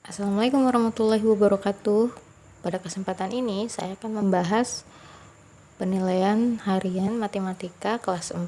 Assalamualaikum warahmatullahi wabarakatuh. Pada kesempatan ini saya akan membahas penilaian harian matematika kelas 4.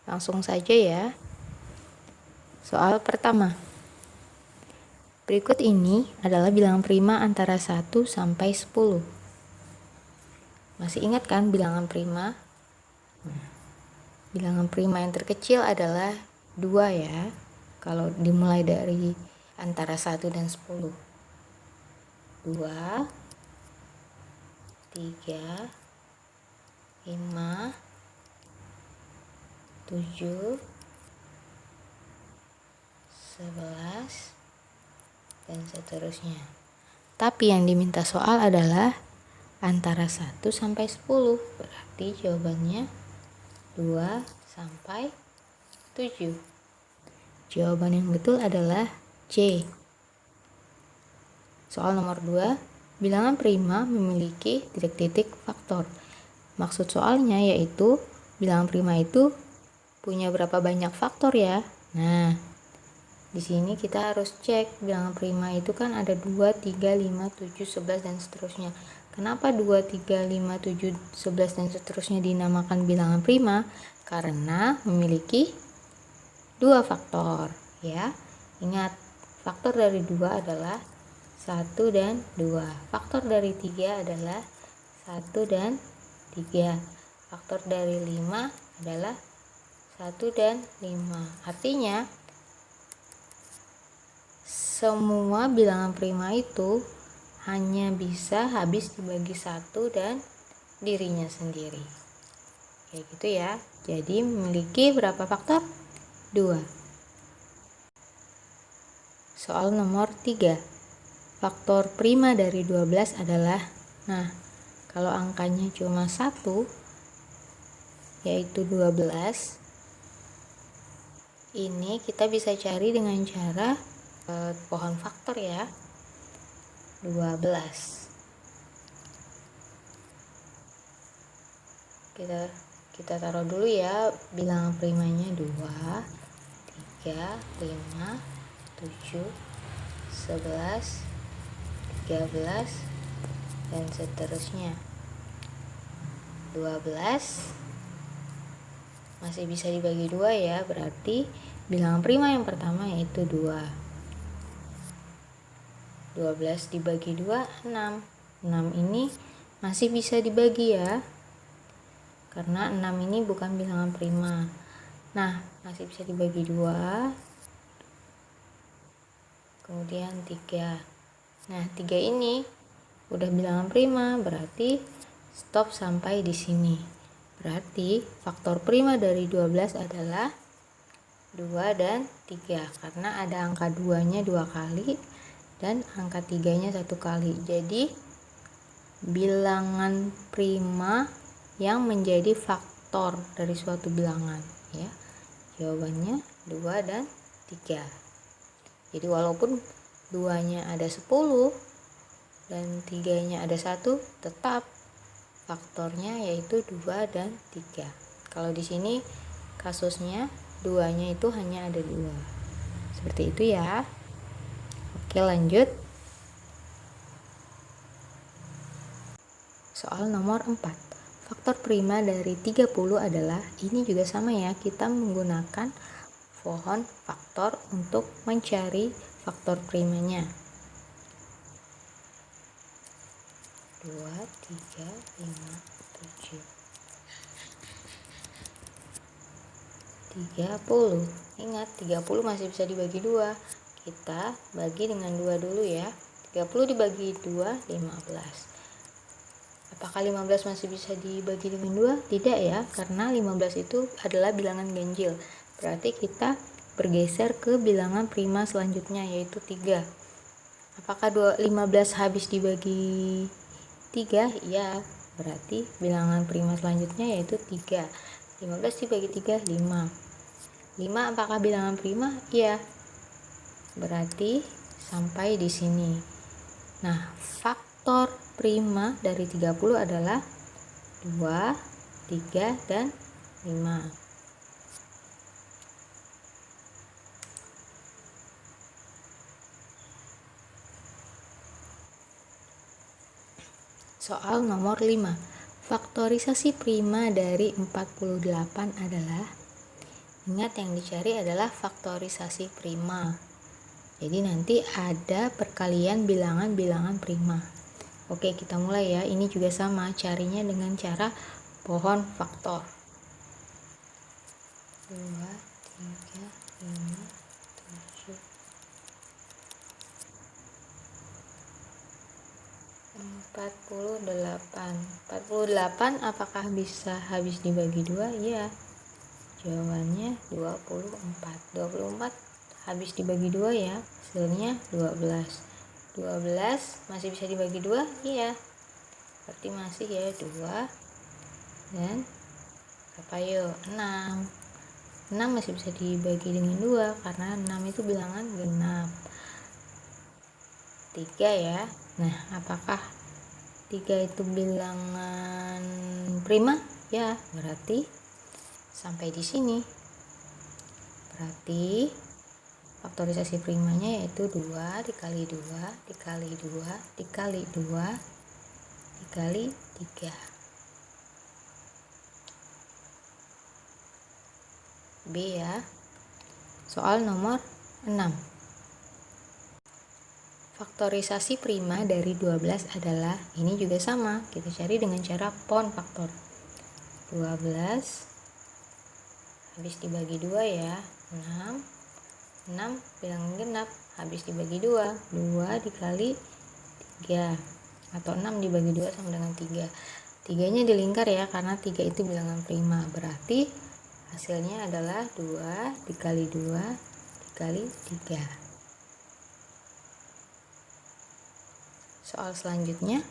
Langsung saja ya. Soal pertama. Berikut ini adalah bilangan prima antara 1 sampai 10. Masih ingat kan bilangan prima? Bilangan prima yang terkecil adalah 2 ya. Kalau dimulai dari antara 1 dan 10. 2, 3, 5, 7, 11, dan seterusnya. Tapi yang diminta soal adalah antara 1 sampai 10. Berarti jawabannya 2 sampai 7. Jawaban yang betul adalah C. Soal nomor 2, bilangan prima memiliki titik-titik faktor. Maksud soalnya yaitu bilangan prima itu punya berapa banyak faktor ya. Nah, di sini kita harus cek bilangan prima itu kan ada 2, 3, 5, 7, 11 dan seterusnya. Kenapa 2, 3, 5, 7, 11 dan seterusnya dinamakan bilangan prima? Karena memiliki 2 faktor ya. Ingat, faktor dari 2 adalah 1 dan 2. Faktor dari 3 adalah 1 dan 3. Faktor dari 5 adalah 1 dan 5. Artinya semua bilangan prima itu hanya bisa habis dibagi 1 dan dirinya sendiri. Kayak gitu ya. Jadi memiliki berapa faktor? 2. Soal nomor 3. Faktor prima dari 12 adalah, nah, kalau angkanya cuma 1, yaitu 12, ini kita bisa cari dengan cara pohon faktor ya. 12. Kita taruh dulu ya bilangan primanya 2, 3, 5, 7, 11, 13 dan seterusnya. 12 masih bisa dibagi 2 ya, berarti bilangan prima yang pertama yaitu 2. 12 dibagi 2, 6. 6 ini masih bisa dibagi ya, karena 6 ini bukan bilangan prima. Nah, masih bisa dibagi 2. Kemudian 3. Nah, 3 ini udah bilangan prima, berarti stop sampai di sini. Berarti faktor prima dari 12 adalah 2 dan 3, karena ada angka 2-nya 2 kali dan angka 3-nya 1 kali. Jadi bilangan prima yang menjadi faktor dari suatu bilangan ya. Jawabannya 2 dan 3. Jadi walaupun 2-nya ada 10 dan 3-nya ada 1, tetap faktornya yaitu 2 dan 3. Kalau di sini kasusnya 2-nya itu hanya ada 2. Seperti itu ya. Oke, lanjut. Soal nomor 4. Faktor prima dari 30 adalah, ini juga sama ya, kita menggunakan pohon faktor untuk mencari faktor primanya. 2, 3, 5, 7. 30. Ingat, 30 masih bisa dibagi 2. Kita bagi dengan 2 dulu ya. 30 dibagi 2, 15. Apakah 15 masih bisa dibagi dengan 2? Tidak ya, karena 15 itu adalah bilangan ganjil. Berarti kita bergeser ke bilangan prima selanjutnya, yaitu 3. Apakah 15 habis dibagi 3? Ya, berarti bilangan prima selanjutnya yaitu 3. 15 dibagi 3, 5. 5 apakah bilangan prima? Iya. Berarti sampai di sini. Nah, faktor prima dari 30 adalah 2, 3, dan 5. Soal nomor 5. Faktorisasi prima dari 48 adalah, ingat yang dicari adalah faktorisasi prima. Jadi nanti ada perkalian bilangan-bilangan prima. Oke, kita mulai ya. Ini juga sama, carinya dengan cara pohon faktor. 2, 3, 5, 7, 48. 48 apakah bisa habis dibagi 2? Iya. Jawabannya 24. 24 habis dibagi 2 ya. Hasilnya 12. 12 masih bisa dibagi 2? Iya. Berarti masih ya 2. Dan berapa yuk? 6. 6 masih bisa dibagi dengan 2 karena 6 itu bilangan genap. 3 ya. Nah, apakah 3 itu bilangan prima? Ya, berarti sampai di sini. Berarti faktorisasi primanya yaitu 2 dikali 2 dikali 2 dikali 2 dikali 3. B ya. Soal nomor 6. Faktorisasi prima dari 12 adalah, ini juga sama, kita cari dengan cara pohon faktor. 12 habis dibagi 2 ya, 6. 6 bilangan genap, habis dibagi 2. 2 dikali 3. Atau 6 dibagi 2 sama dengan 3. 3-nya dilingkar ya, karena 3 itu bilangan prima. Berarti hasilnya adalah 2 dikali 2 dikali 3. Soal selanjutnya,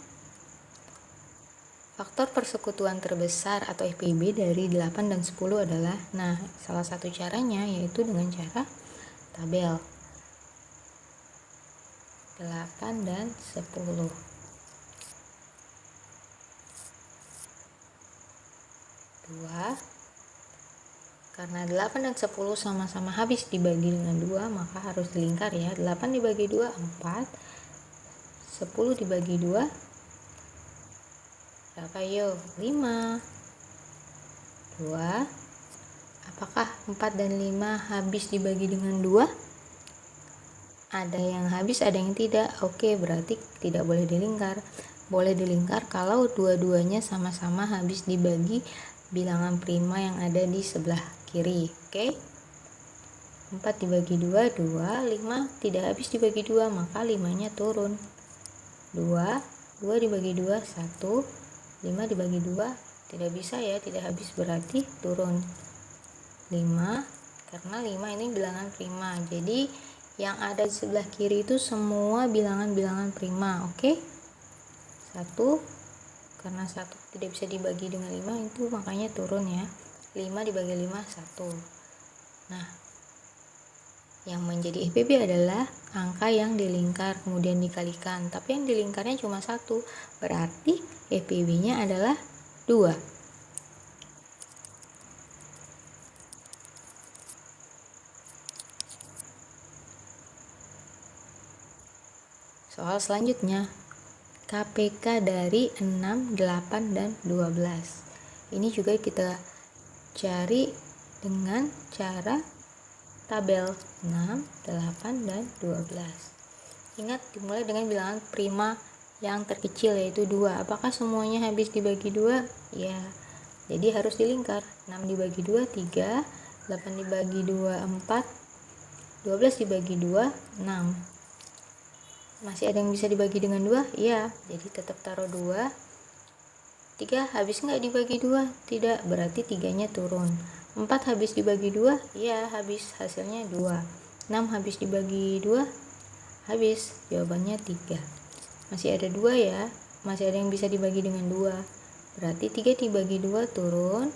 faktor persekutuan terbesar atau FPB dari 8 dan 10 adalah, nah salah satu caranya yaitu dengan cara tabel 8 dan 10. 2. Karena 8 dan 10 sama-sama habis dibagi dengan 2, maka harus dilingkar ya. 8 dibagi 2, 4. 10 dibagi 2, berapa yuk? 5. 2. Apakah 4 dan 5 habis dibagi dengan 2? Ada yang habis, ada yang tidak. Oke, berarti tidak boleh dilingkar. Boleh dilingkar kalau dua-duanya sama-sama habis dibagi bilangan prima yang ada di sebelah kiri. Oke. 4 dibagi 2, 2. 5 tidak habis dibagi 2, maka 5-nya turun. 2 dibagi 2, 1. 5 dibagi 2, tidak bisa ya, tidak habis, berarti turun. 5, karena 5 ini bilangan prima. Jadi yang ada di sebelah kiri itu semua bilangan-bilangan prima. Oke. 1, karena 1 tidak bisa dibagi dengan 5, itu makanya turun ya. 5 dibagi 5, 1. Nah, yang menjadi FPB adalah angka yang dilingkar kemudian dikalikan, tapi yang dilingkarnya cuma 1, berarti FPB-nya adalah 2. Soal selanjutnya, KPK dari 6, 8, dan 12. Ini juga kita cari dengan cara tabel 6, 8, dan 12. Ingat, dimulai dengan bilangan prima yang terkecil yaitu 2. Apakah semuanya habis dibagi 2? Ya. Jadi harus dilingkar. 6 dibagi 2, 3. 8 dibagi 2, 4. 12 dibagi 2, 6. Masih ada yang bisa dibagi dengan 2? Iya. Jadi tetap taruh 2. 3 habis nggak dibagi 2? Tidak, berarti 3-nya turun. 4 habis dibagi 2? Iya, habis. Hasilnya 2. 6 habis dibagi 2? Habis. Jawabannya 3. Masih ada 2 ya. Masih ada yang bisa dibagi dengan 2. Berarti 3 dibagi 2 turun.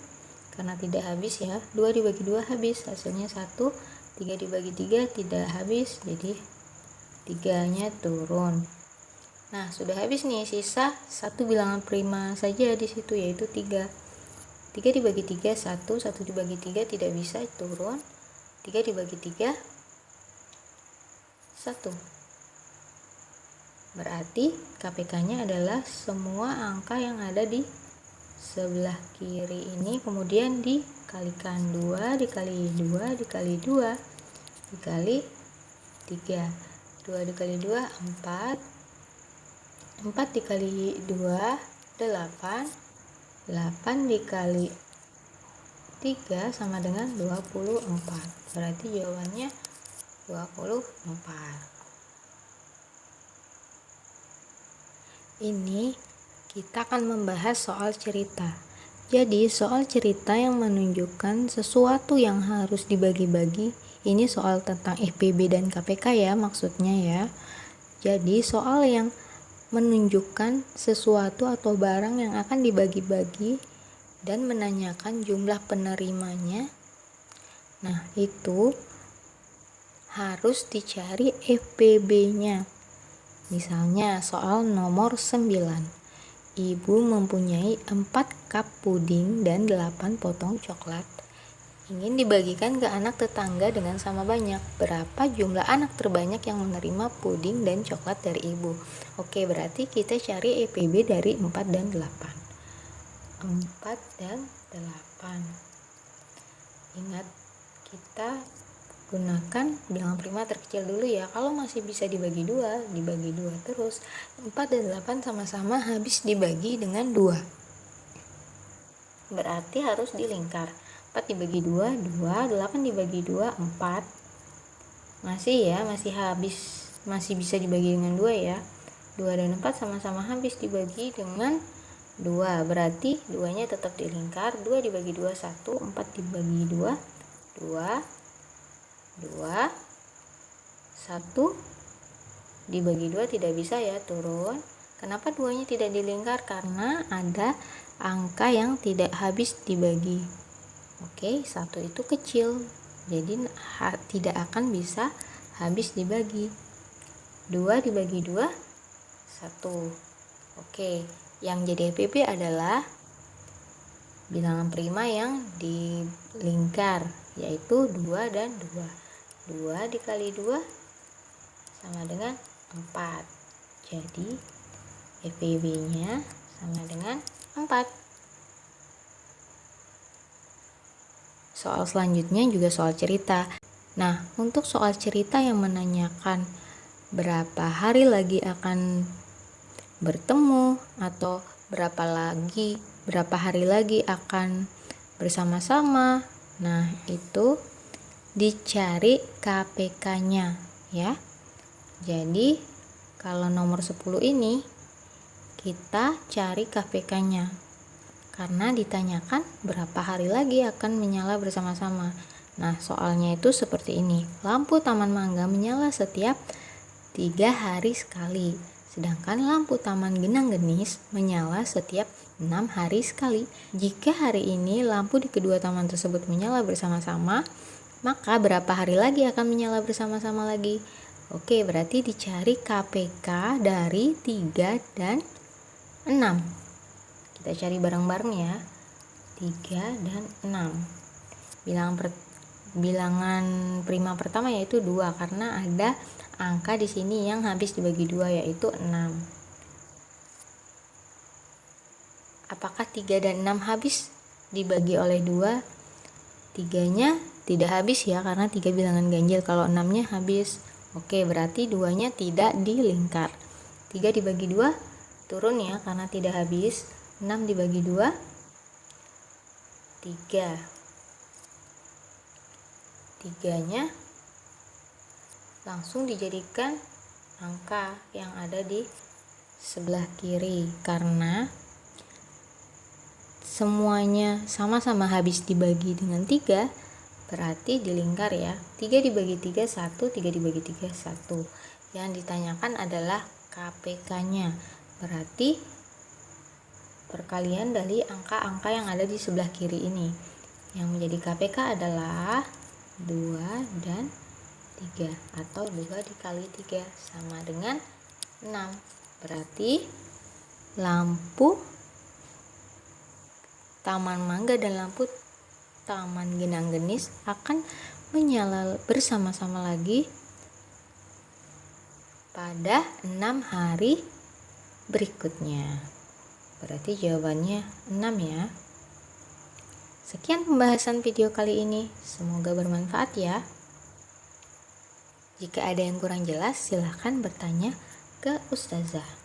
Karena tidak habis ya. 2 dibagi 2 habis. Hasilnya 1. 3 dibagi 3 tidak habis. Jadi 3-nya turun. Nah, sudah habis nih, sisa satu bilangan prima saja di situ yaitu 3. 3 dibagi 3 1, 1 dibagi 3 tidak bisa, turun. 3 dibagi 3 1. Berarti KPK-nya adalah semua angka yang ada di sebelah kiri ini kemudian dikalikan 2 dikali 2 dikali 2 dikali 3. 2 dikali 2 4. 4 dikali 2 8. 8 dikali 3 sama dengan 24. Berarti jawabannya 24. Ini kita akan membahas soal cerita. Jadi soal cerita yang menunjukkan sesuatu yang harus dibagi-bagi. Ini soal tentang FPB dan KPK ya maksudnya ya. Jadi soal yang menunjukkan sesuatu atau barang yang akan dibagi-bagi dan menanyakan jumlah penerimanya. Nah, itu harus dicari FPB-nya. Misalnya soal nomor 9. Ibu mempunyai 4 cup puding dan 8 potong coklat. Ingin dibagikan ke anak tetangga dengan sama banyak. Berapa jumlah anak terbanyak yang menerima puding dan coklat dari ibu? Oke, berarti kita cari FPB dari 4 dan 8. 4 dan 8. Ingat, kita gunakan bilangan prima terkecil dulu ya. Kalau masih bisa dibagi 2, dibagi 2 terus. 4 dan 8 sama-sama habis dibagi dengan 2. Berarti harus dilingkar. 4 dibagi 2, 2. 8 dibagi 2, 4. Masih ya, masih bisa dibagi dengan 2 ya. 2 dan 4 sama-sama habis dibagi dengan 2. Berarti 2-nya tetap dilingkar. 2 dibagi 2, 1. 4 dibagi 2, 2. 2 1 dibagi 2 tidak bisa ya, turun. Kenapa 2-nya tidak dilingkar? Karena ada angka yang tidak habis dibagi. Oke, 1 itu kecil, jadi tidak akan bisa habis dibagi. 2 dibagi 2 1. Oke, yang jadi FPB adalah bilangan prima yang dilingkar, yaitu 2 dan 2. 2 dikali 2 sama dengan 4. Jadi FPB-nya sama dengan 4. Soal selanjutnya juga soal cerita. Nah, untuk soal cerita yang menanyakan berapa hari lagi akan bertemu atau berapa hari lagi akan bersama-sama. Nah, itu dicari KPK-nya ya. Jadi kalau nomor 10 ini kita cari KPK-nya karena ditanyakan berapa hari lagi akan menyala bersama-sama. Nah, soalnya itu seperti ini. Lampu taman mangga menyala setiap 3 hari sekali. Sedangkan lampu taman genang genis menyala setiap 6 hari sekali. Jika hari ini lampu di kedua taman tersebut menyala bersama-sama, maka berapa hari lagi akan menyala bersama-sama lagi? Oke, berarti dicari KPK dari 3 dan 6. Kita cari bareng-bareng ya. 3 dan 6. Bilangan prima pertama yaitu 2 karena ada angka di sini yang habis dibagi 2 yaitu 6. Apakah 3 dan 6 habis dibagi oleh 2? 3-nya tidak habis ya, karena 3 bilangan ganjil. Kalau 6-nya habis. Oke, berarti 2-nya tidak dilingkar. 3 dibagi 2 turun ya, karena tidak habis. 6 dibagi 2 3. 3-nya langsung dijadikan angka yang ada di sebelah kiri karena semuanya sama-sama habis dibagi dengan 3, berarti dilingkar ya. 3 dibagi 3 1, 3 dibagi 3 1. Yang ditanyakan adalah KPK-nya. Berarti perkalian dari angka-angka yang ada di sebelah kiri ini. Yang menjadi KPK adalah 2 dan 3 atau 2 dikali 3 sama dengan 6. Berarti lampu Taman Mangga dan lampu Taman Gendang Genis akan menyala bersama-sama lagi pada 6 hari berikutnya. Berarti jawabannya 6 ya. Sekian pembahasan video kali ini. Semoga bermanfaat ya. Jika ada yang kurang jelas, silahkan bertanya ke Ustazah.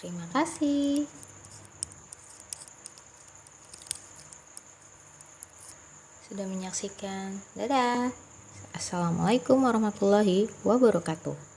Terima kasih. Sudah menyaksikan. Dadah. Assalamualaikum warahmatullahi wabarakatuh.